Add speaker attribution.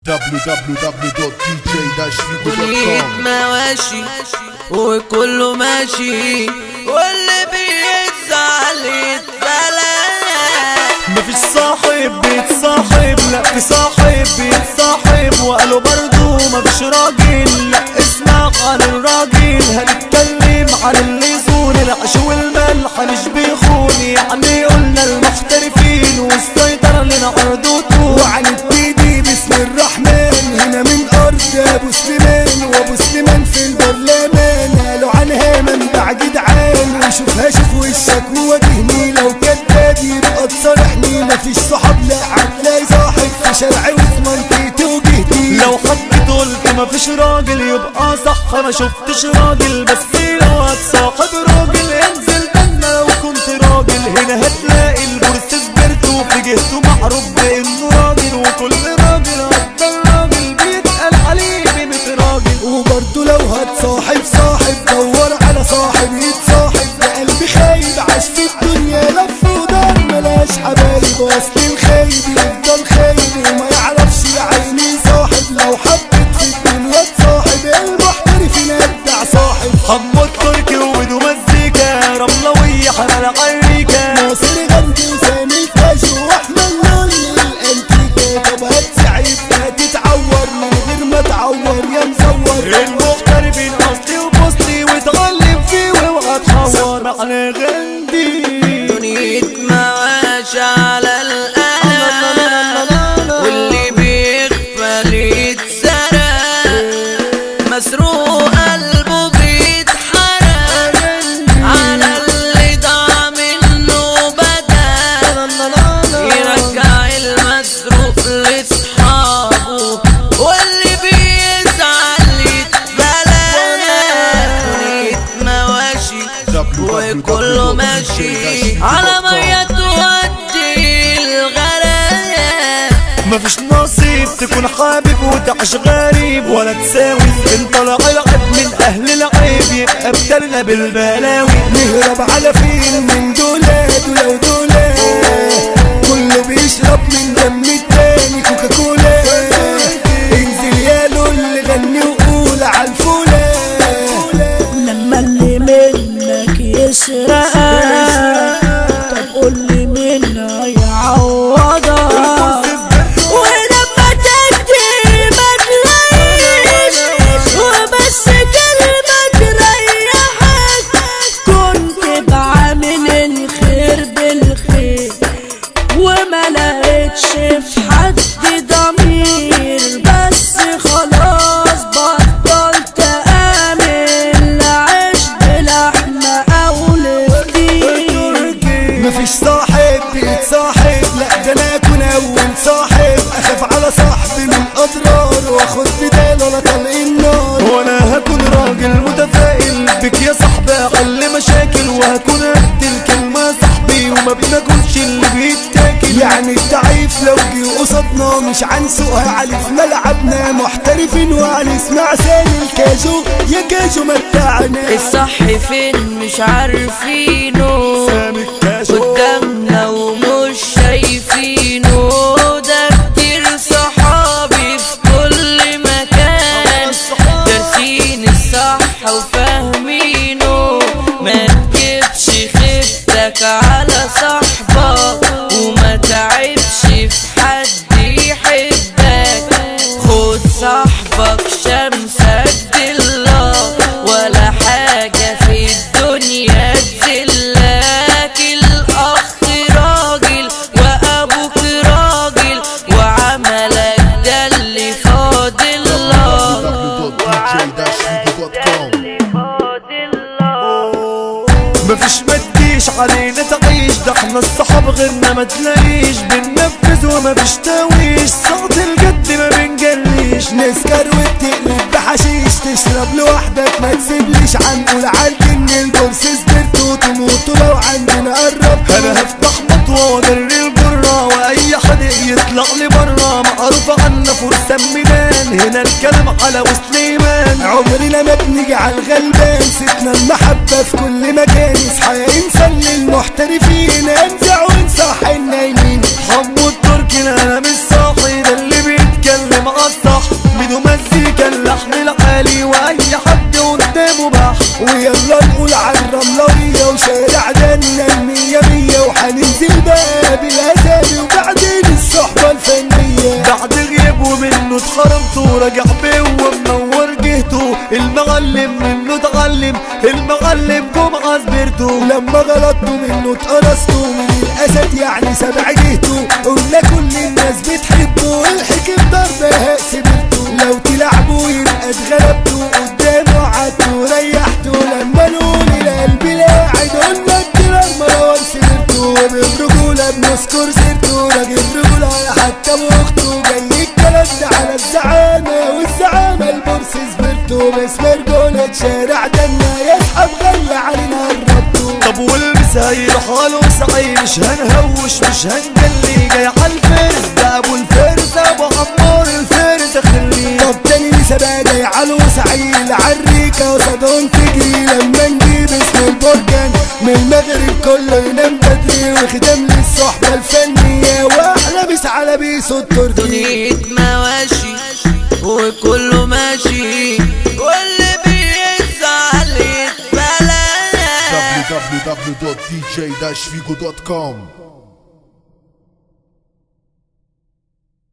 Speaker 1: www.dj-figo.com
Speaker 2: مواشي وكله ماشي واللي بيتزعل يتبلى.
Speaker 3: مفيش صاحب بيتصاحب، لا في صاحب بيتصاحب وقالوا برضو مفيش راجل. لا اسمع عن الراجل، هنتكلم عن اللي يزور العيش والملح مش بيخون. يعني قلنا المحترفين والسيطرة لنا عرضته
Speaker 4: وعن التيدي بسم الرحمن. هنا من أرض أبو سليمان، وأبو سليمان في البرلمان. قالوا عنها منبع جدعان، وشوفها شوف وشك وواجهني. لو كداب يبقى تصالحني، مفيش صحاب لا هتلاقي صاحب في شارعي وفي منطقتي وجهتي.
Speaker 3: لو حبيت قلت مفيش راجل يبقى صح، ما شفتش راجل. بس لو هتصاحب راجل انزل بنا لو كنت راجل. هنا هتلاقي البورس سبرته في جهته معروف بانه راجل، وكل راجل افضل راجل بيتقال عليه بقيمة راجل.
Speaker 4: وبرضه لو هتصاحب صاحب دور على صاحب يتصاحب. ده قلبي خايب عاش في الدنيا لف ودار ملاش حبايب، واصل الخايب يفضل خايب وما يعرفش يا عيني صاحب. لو حبيت في الدنيا تصاحب المحترف ينبع صاحب.
Speaker 3: حمود تركي وبدو مزيكا رملوية حمل عريكا
Speaker 4: ناصر غندي وسامي الفاشو واحمد نوني الانتيكا. طب هتسعيد هتتعور من غير ما تعور يا مصور.
Speaker 3: المغتربين اصلي وبصلي وتعلم فيه واوعى تحور. معنى غندي
Speaker 2: دنيا مواشي على القلم، واللي بيغفل يتسرق. مسروق قلبه بيتحرق على اللي ضاع منه بدل. يرجع المسروق لاصحابه واللي بيزعل يتبلى. دنيا مواشي وكله ماشي على مية تودي الغلاية.
Speaker 3: مفيش نصيب تكون حابب وتعيش غريب، ولا تساوي ان طلع العيب من اهل العيب يبقى بدلنا بالبلاوي.
Speaker 4: نهرب على فين من دولاد ولو دولاد، كله بيشرب من دم التاني كوكاكولا. انزل يا لول غني وقول عالفولا.
Speaker 5: لما اللي منك يسرقك طب قولي مين هيعوضك. ولما تدي ما تلاقيش وبس كلمة تريحك. كنت بعمل الخير بالخير وما لقيتش في حد ضمير. بس خلاص بطلت آمن لعيش بلحمة أو لفدير.
Speaker 4: مفيش صاحب بيتصاحب، لا ده انا اكون اول صاحب. اخاف على صاحبي من اضرار واخد بداله ولا طلق النار.
Speaker 3: وانا هكون راجل متفائل بك يا صاحبي، اقل مشاكل وهكون قد الكلمة صاحبي. وما بناكلش اللي بيتاكل،
Speaker 4: يعني الضعيف لو جه قصادنا مش عنسوها علي في ملعبنا. محترفين وهنسمع ثاني الكاجو يا كاجو متعنا.
Speaker 2: الصح فين مش عارفينه،
Speaker 3: سامي الكاشو
Speaker 2: قدامنا ومش شايفينه. ده كتير صحابي في كل مكان دارسين الصح وفاهمينه. ما تجيبش خيبتك على صاحبك وما تعبش في حد يحبك. خد صاحبك شمسك دلة ولا حاجة في الدنيا تذلك. الأخ راجل وأبوك راجل وعملك ده اللي فاضلك.
Speaker 3: مفيش ما تجيش علينا تعيش، ده احنا الصحاب غيرنا ما تلاقيش. بننفذ ومفيش تاويش، صوت الجد ما بنجليش.
Speaker 4: نسكر وتقلب بحشيش، تشرب لوحدك ما تسيبليش. عنقول عالجن البورس سبرت وتموتوا لو عندنا قرب.
Speaker 3: انا هفتح مطوة واجري الجرة واي حد يطلع لي برا. معروف عنا فرسان ميدان، هنا الكلام على وسليمان.
Speaker 4: عمرنا ما بنيجي عالغلبان، ستنا المحبة في كل مكان. اصحى يا انسان للمحترفين، انزع وانصح النايمين.
Speaker 3: حمود تركي انا مش صاحي، ده اللي بيتكلم مع الصح منه مزيكا اللحن العالي واي حد قدامه بح.
Speaker 4: ويلا نقول عالرملوية وشارع دنا المية مية وحننزل باب الأسامي وبعدين الصحبة الفنية.
Speaker 3: بعد غيابه منه اتخرمت وراجع بيه ومنور جهته المعلم منه اتعلم المعلم جمعة سبرته.
Speaker 4: لما غلطته منه اتقرصته من الأسد يعني سبع جهته. قلنا كل الناس بتحبه الحكم ضربها سبرته. لو تلعبوا يبقى اتغلبته قدامه قعدته وريحته. لما نقول القلب لاعد قلنا الدرار مروان سيرته. وبالرجولة بنذكر سيرته راجل رجولة حتى واخته. جاي الكلام ده على الزعامة والزعامة البورس سبرته. باسم رجولة شارع دنا يسحب غلى علينا الربطه.
Speaker 3: طب والبس هيروح حاله سعي مش هنهوش مش هنجلي جاي عالفرس ده ابو الفرس ابو عمار الفرس خليه.
Speaker 4: طب تاني سبا جاي علو سعيد عالريكة وصدون تجري. لما نجيب اسم البركان من المغرب كله ينام بدري وخدم للصحبة الفنية واحلى بيس على بيس التركي.
Speaker 2: دنيا مواشي وكله ماشي واللي بيزعل يتبلى.
Speaker 1: www.dj-figo.com